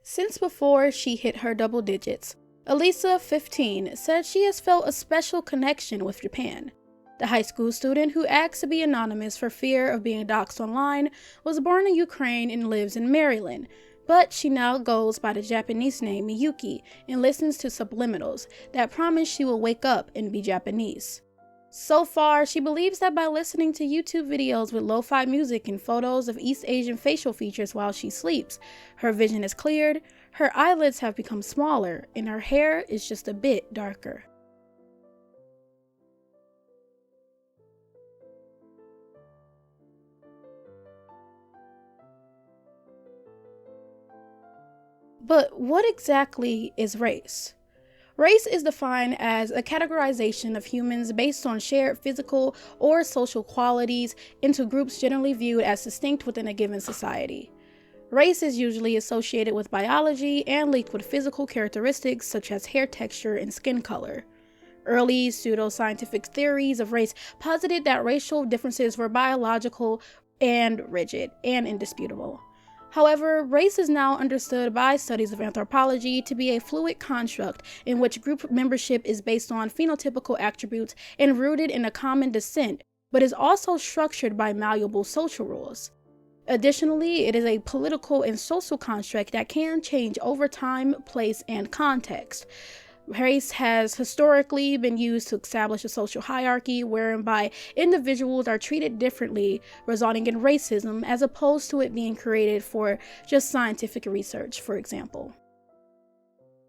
Since before she hit her double digits, Elisa, 15, said she has felt a special connection with Japan. The high school student, who asked to be anonymous for fear of being doxxed online, was born in Ukraine and lives in Maryland, but she now goes by the Japanese name Miyuki and listens to subliminals that promise she will wake up and be Japanese. So far, she believes that by listening to YouTube videos with lo-fi music and photos of East Asian facial features while she sleeps, her vision is cleared, her eyelids have become smaller, and her hair is just a bit darker. But what exactly is race? Race is defined as a categorization of humans based on shared physical or social qualities into groups generally viewed as distinct within a given society. Race is usually associated with biology and linked with physical characteristics such as hair texture and skin color. Early pseudoscientific theories of race posited that racial differences were biological and rigid and indisputable. However, race is now understood by studies of anthropology to be a fluid construct in which group membership is based on phenotypical attributes and rooted in a common descent, but is also structured by malleable social rules. Additionally, it is a political and social construct that can change over time, place, and context. Race has historically been used to establish a social hierarchy whereby individuals are treated differently, resulting in racism, as opposed to it being created for just scientific research, for example.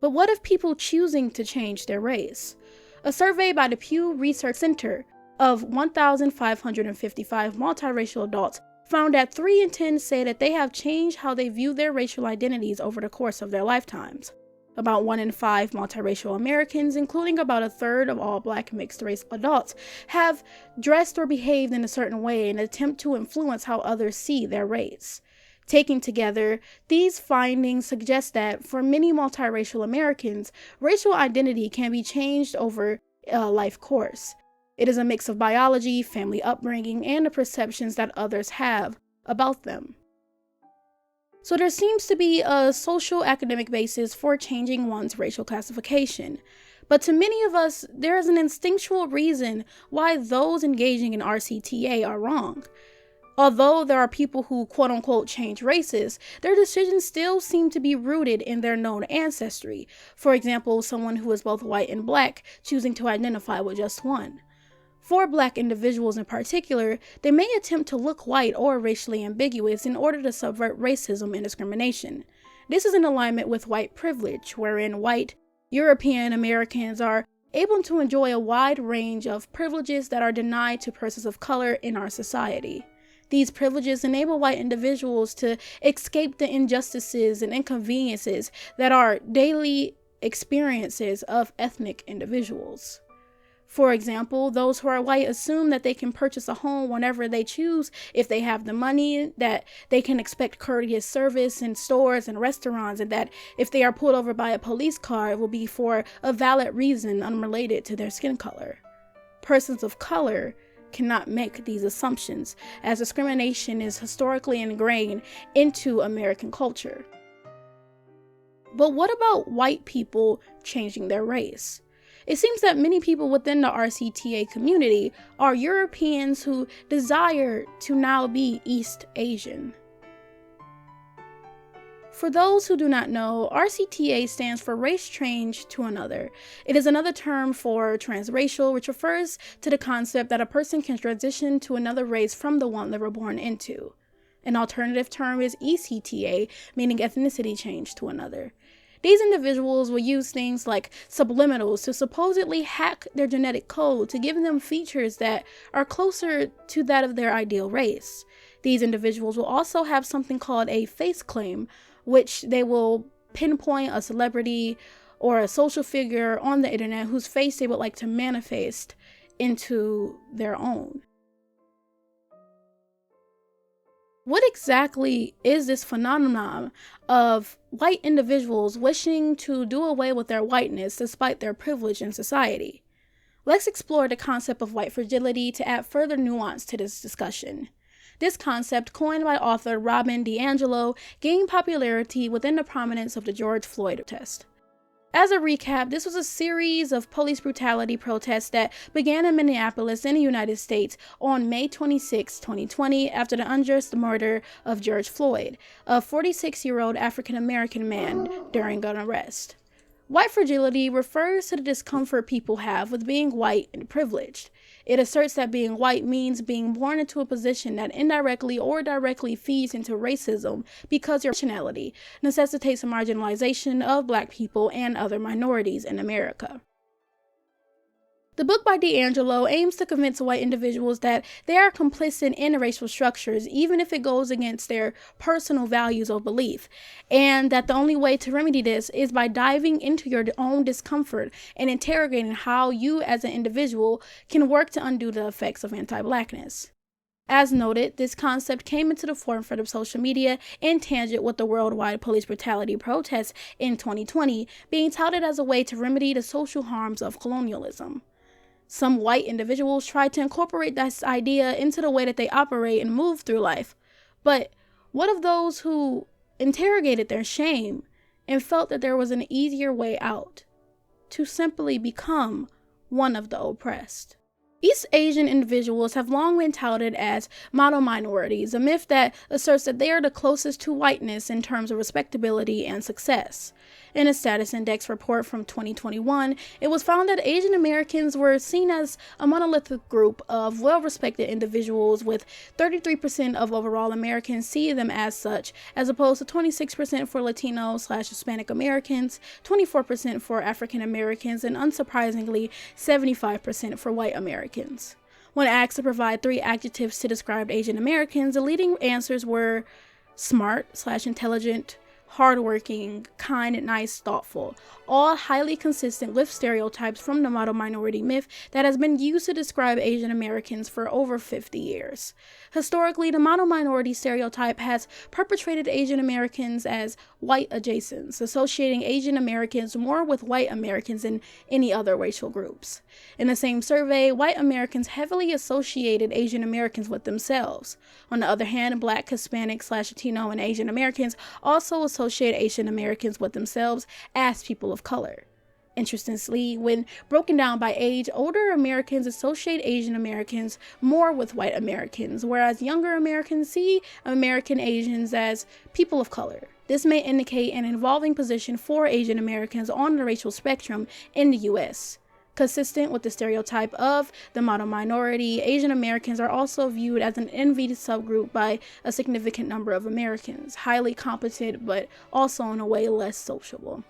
But what of people choosing to change their race? A survey by the Pew Research Center of 1,555 multiracial adults found that 3 in 10 say that they have changed how they view their racial identities over the course of their lifetimes. About 1 in 5 multiracial Americans, including about a third of all Black mixed-race adults, have dressed or behaved in a certain way in an attempt to influence how others see their race. Taken together, these findings suggest that for many multiracial Americans, racial identity can be changed over a life course. It is a mix of biology, family upbringing, and the perceptions that others have about them. So there seems to be a social academic basis for changing one's racial classification. But to many of us, there is an instinctual reason why those engaging in RCTA are wrong. Although there are people who quote-unquote change races, their decisions still seem to be rooted in their known ancestry. For example, someone who is both white and Black choosing to identify with just one. For Black individuals in particular, they may attempt to look white or racially ambiguous in order to subvert racism and discrimination. This is in alignment with white privilege, wherein white European Americans are able to enjoy a wide range of privileges that are denied to persons of color in our society. These privileges enable white individuals to escape the injustices and inconveniences that are daily experiences of ethnic individuals. For example, those who are white assume that they can purchase a home whenever they choose if they have the money, that they can expect courteous service in stores and restaurants, and that if they are pulled over by a police car, it will be for a valid reason unrelated to their skin color. Persons of color cannot make these assumptions, as discrimination is historically ingrained into American culture. But what about white people changing their race? It seems that many people within the RCTA community are Europeans who desire to now be East Asian. For those who do not know, RCTA stands for Race Change to Another. It is another term for transracial, which refers to the concept that a person can transition to another race from the one they were born into. An alternative term is ECTA, meaning ethnicity change to another. These individuals will use things like subliminals to supposedly hack their genetic code to give them features that are closer to that of their ideal race. These individuals will also have something called a face claim, which they will pinpoint a celebrity or a social figure on the internet whose face they would like to manifest into their own. What exactly is this phenomenon of white individuals wishing to do away with their whiteness despite their privilege in society? Let's explore the concept of white fragility to add further nuance to this discussion. This concept, coined by author Robin DiAngelo, gained popularity within the prominence of the George Floyd protest. As a recap, this was a series of police brutality protests that began in Minneapolis in the United States on May 26, 2020, after the unjust murder of George Floyd, a 46-year-old African-American man, during an arrest. White fragility refers to the discomfort people have with being white and privileged. It asserts that being white means being born into a position that indirectly or directly feeds into racism because your nationality necessitates a marginalization of Black people and other minorities in America. The book by DiAngelo aims to convince white individuals that they are complicit in racial structures, even if it goes against their personal values or belief, and that the only way to remedy this is by diving into your own discomfort and interrogating how you as an individual can work to undo the effects of anti-Blackness. As noted, this concept came into the forefront of social media in tangent with the worldwide police brutality protests in 2020, being touted as a way to remedy the social harms of colonialism. Some white individuals tried to incorporate this idea into the way that they operate and move through life. But what of those who interrogated their shame and felt that there was an easier way out? To simply become one of the oppressed. East Asian individuals have long been touted as model minorities, a myth that asserts that they are the closest to whiteness in terms of respectability and success. In a status index report from 2021, it was found that Asian Americans were seen as a monolithic group of well-respected individuals, with 33% of overall Americans see them as such, as opposed to 26% for Latino/Hispanic Americans, 24% for African Americans, and unsurprisingly, 75% for white Americans. When asked to provide 3 adjectives to describe Asian Americans, the leading answers were smart/intelligent, hardworking, kind, nice, thoughtful, all highly consistent with stereotypes from the model minority myth that has been used to describe Asian Americans for over 50 years. Historically, the model minority stereotype has perpetrated Asian Americans as white adjacents, associating Asian Americans more with white Americans than any other racial groups. In the same survey, white Americans heavily associated Asian Americans with themselves. On the other hand, Black, Hispanic/Latino, and Asian Americans also associate Asian Americans with themselves as people of color. Interestingly, when broken down by age, older Americans associate Asian Americans more with white Americans, whereas younger Americans see American Asians as people of color. This may indicate an evolving position for Asian Americans on the racial spectrum in the U.S. Consistent with the stereotype of the model minority, Asian Americans are also viewed as an envied subgroup by a significant number of Americans, highly competent but also in a way less sociable.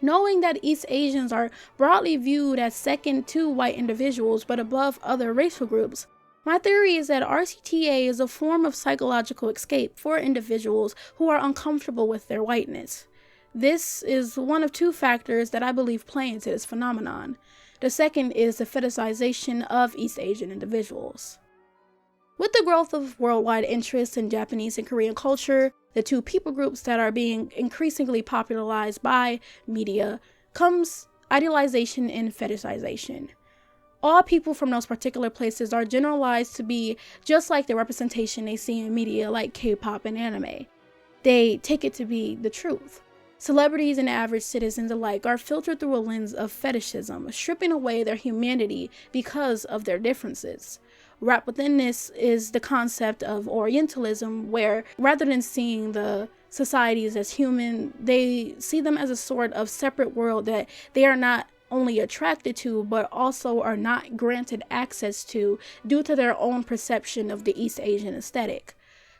Knowing that East Asians are broadly viewed as second to white individuals but above other racial groups, my theory is that RCTA is a form of psychological escape for individuals who are uncomfortable with their whiteness. This is one of 2 factors that I believe play into this phenomenon. The second is the fetishization of East Asian individuals. With the growth of worldwide interest in Japanese and Korean culture, the 2 people groups that are being increasingly popularized by media, comes idealization and fetishization. All people from those particular places are generalized to be just like the representation they see in media like K-pop and anime. They take it to be the truth. Celebrities and average citizens alike are filtered through a lens of fetishism, stripping away their humanity because of their differences. Wrapped within this is the concept of Orientalism, where rather than seeing the societies as human, they see them as a sort of separate world that they are not only attracted to, but also are not granted access to due to their own perception of the East Asian aesthetic.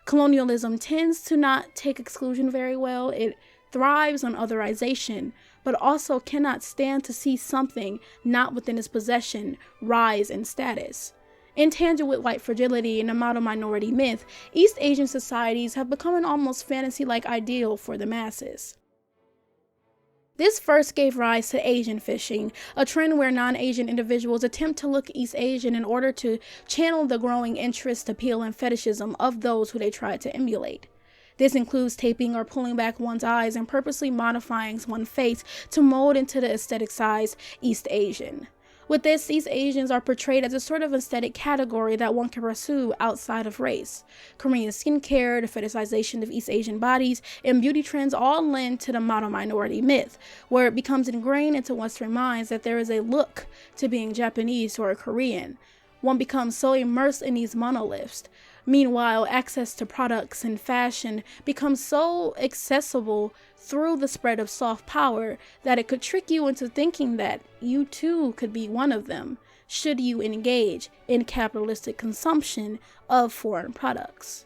Colonialism tends to not take exclusion very well. It thrives on otherization, but also cannot stand to see something not within its possession rise in status. In tangent with white fragility and the model minority myth, East Asian societies have become an almost fantasy-like ideal for the masses. This first gave rise to Asian fishing, a trend where non-Asian individuals attempt to look East Asian in order to channel the growing interest, appeal, and fetishism of those who they try to emulate. This includes taping or pulling back one's eyes and purposely modifying one's face to mold into the aesthetic size East Asian. With this, East Asians are portrayed as a sort of aesthetic category that one can pursue outside of race. Korean skincare, the fetishization of East Asian bodies, and beauty trends all lend to the model minority myth, where it becomes ingrained into Western minds that there is a look to being Japanese or Korean. One becomes so immersed in these monoliths. Meanwhile, access to products and fashion becomes so accessible through the spread of soft power that it could trick you into thinking that you too could be one of them, should you engage in capitalistic consumption of foreign products.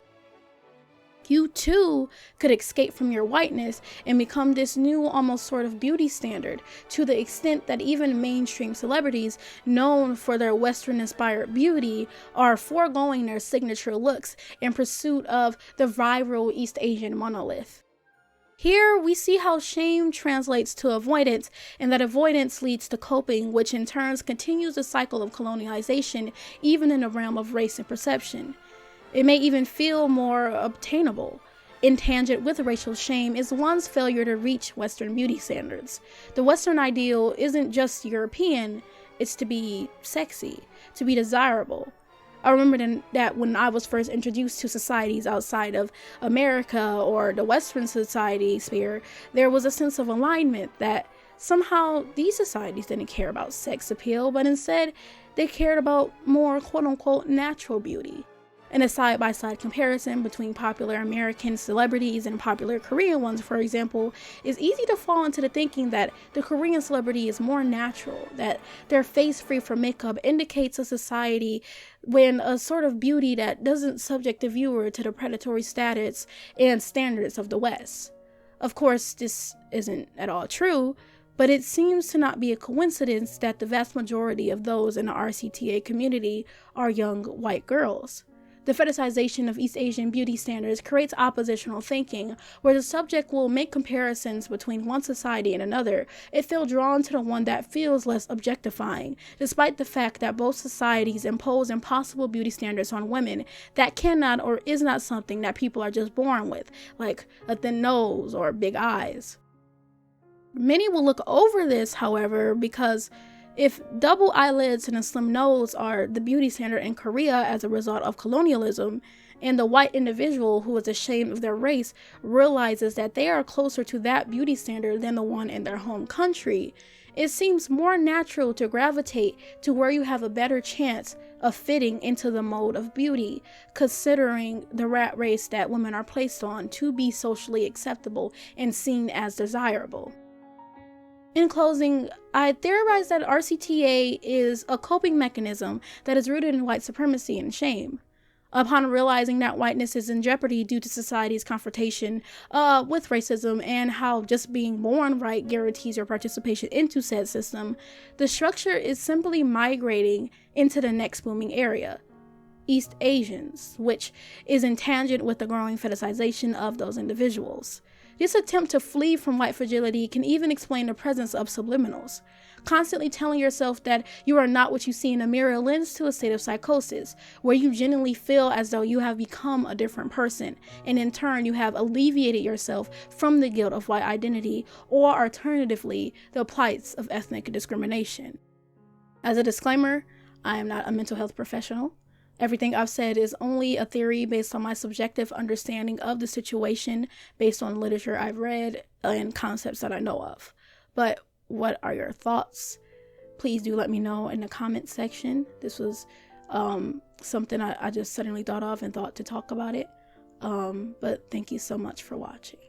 You too could escape from your whiteness and become this new almost sort of beauty standard, to the extent that even mainstream celebrities known for their Western-inspired beauty are foregoing their signature looks in pursuit of the viral East Asian monolith. Here we see how shame translates to avoidance, and that avoidance leads to coping, which in turn continues the cycle of colonialization even in the realm of race and perception. It may even feel more obtainable. In tangent with racial shame is one's failure to reach Western beauty standards. The Western ideal isn't just European, it's to be sexy, to be desirable. I remember that when I was first introduced to societies outside of America or the Western society sphere, there was a sense of alignment that somehow these societies didn't care about sex appeal, but instead they cared about more quote-unquote natural beauty. In a side-by-side comparison between popular American celebrities and popular Korean ones, for example, it's easy to fall into the thinking that the Korean celebrity is more natural, that their face free from makeup indicates a society when a sort of beauty that doesn't subject the viewer to the predatory status and standards of the West. Of course, this isn't at all true, but it seems to not be a coincidence that the vast majority of those in the RCTA community are young white girls. The fetishization of East Asian beauty standards creates oppositional thinking, where the subject will make comparisons between one society and another. It feels drawn to the one that feels less objectifying, despite the fact that both societies impose impossible beauty standards on women that cannot or is not something that people are just born with, like a thin nose or big eyes. Many will look over this, however, because if double eyelids and a slim nose are the beauty standard in Korea as a result of colonialism, and the white individual who is ashamed of their race realizes that they are closer to that beauty standard than the one in their home country, it seems more natural to gravitate to where you have a better chance of fitting into the mode of beauty, considering the rat race that women are placed on to be socially acceptable and seen as desirable. In closing, I theorize that RCTA is a coping mechanism that is rooted in white supremacy and shame. Upon realizing that whiteness is in jeopardy due to society's confrontation with racism and how just being born white guarantees your participation into said system, the structure is simply migrating into the next booming area, East Asians, which is in tangent with the growing fetishization of those individuals. This attempt to flee from white fragility can even explain the presence of subliminals. Constantly telling yourself that you are not what you see in a mirror lends to a state of psychosis, where you genuinely feel as though you have become a different person, and in turn you have alleviated yourself from the guilt of white identity, or alternatively, the plights of ethnic discrimination. As a disclaimer, I am not a mental health professional. Everything I've said is only a theory based on my subjective understanding of the situation, based on literature I've read and concepts that I know of. But what are your thoughts? Please do let me know in the comment section. This was something I just suddenly thought of and thought to talk about it. But thank you so much for watching.